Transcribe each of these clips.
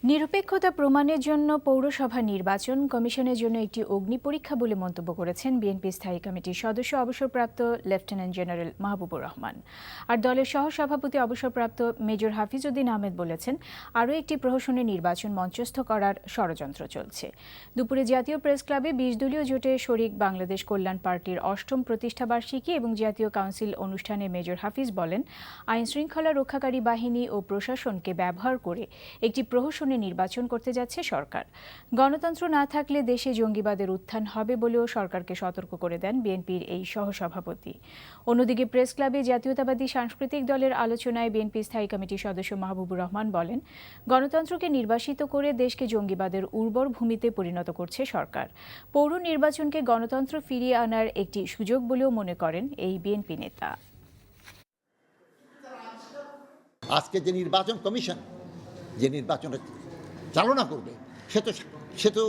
নিরপেক্ষতা প্রমাণের জন্য পৌরসভা নির্বাচন কমিশনের জন্য একটি অগ্নি পরীক্ষা বলে মন্তব্য করেছেন বিএনপি স্থায়ী কমিটির সদস্য অবসরপ্রাপ্ত লেফটেন্যান্ট জেনারেল মাহবুবুর রহমান। আর দলের সহসভাপতি অবসরপ্রাপ্ত মেজর হাফিজউদ্দিন আহমেদ বলেছেন, আরও একটি প্রহসনের নির্বাচন মঞ্চস্থ করার ষড়যন্ত্র চলছে। দুপুরে জাতীয় প্রেস ক্লাবে ২০ দলীয় জোটে শরিক বাংলাদেশ কল্যাণ পার্টির ৮ম প্রতিষ্ঠাবার্ষিকী এবং জাতীয় কাউন্সিল অনুষ্ঠানে মেজর হাফিজ বলেন, আইনশৃঙ্খলা রক্ষাকারী বাহিনী ও প্রশাসনকে ব্যবহার করে একটি প্রহসন নির্বাচন করতে যাচ্ছে সরকার। গণতন্ত্র না থাকলে দেশে জঙ্গিবাদের উত্থান হবে বলেও সরকারকে সতর্ক করে দেন বিএনপির এই সহসভাপতি। অন্যদিকে প্রেস ক্লাবে জাতীয়তাবাদী সাংস্কৃতিক দলের আলোচনায় বিএনপি স্থায়ী কমিটির সদস্য মাহবুবুর রহমান বলেন, গণতন্ত্রকে নির্বাসিত করে দেশকে জঙ্গিবাদের উর্বর ভূমিতে পরিণত করছে সরকার। পৌর নির্বাচনকে গণতন্ত্র ফিরিয়ে আনার একটি সুযোগ বলেও মনে করেন এই বিএনপি নেতা। আজকে যে নির্বাচন কমিশন যে নির্বাচন চালনা করবে সে তো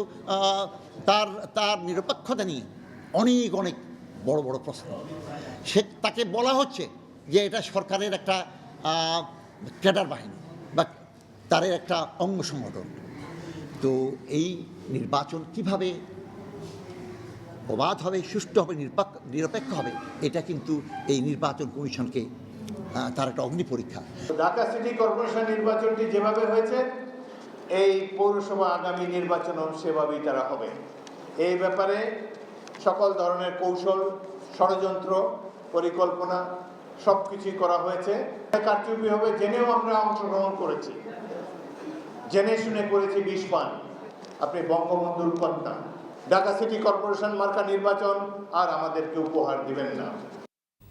তার নিরপেক্ষতা নিয়ে অনেক বড় বড় প্রশ্ন। তাকে বলা হচ্ছে যে এটা সরকারের একটা ক্যাডার বাহিনী বা তাদের একটা অঙ্গ সংগঠন। তো এই নির্বাচন কিভাবে অবাধ হবে, সুষ্ঠু হবে, নিরপেক্ষ হবে, এটা কিন্তু এই নির্বাচন কমিশনকে তার একটা অগ্নি পরীক্ষা। ঢাকা সিটি কর্পোরেশন নির্বাচনটি যেভাবে হয়েছে, এই পৌরসভা আগামী নির্বাচনও সেভাবেই তারা হবে। এই ব্যাপারে সকল ধরনের কৌশল, ষড়যন্ত্র, পরিকল্পনা সবকিছুই করা হয়েছে। কারচুপি হবে জেনেও আমরা অংশগ্রহণ করেছি, জেনে শুনে করেছি ২০ পান। আপনি বঙ্গবন্ধুর কন্যা, ঢাকা সিটি কর্পোরেশন মার্কা নির্বাচন আর আমাদেরকে উপহার দিবেন না।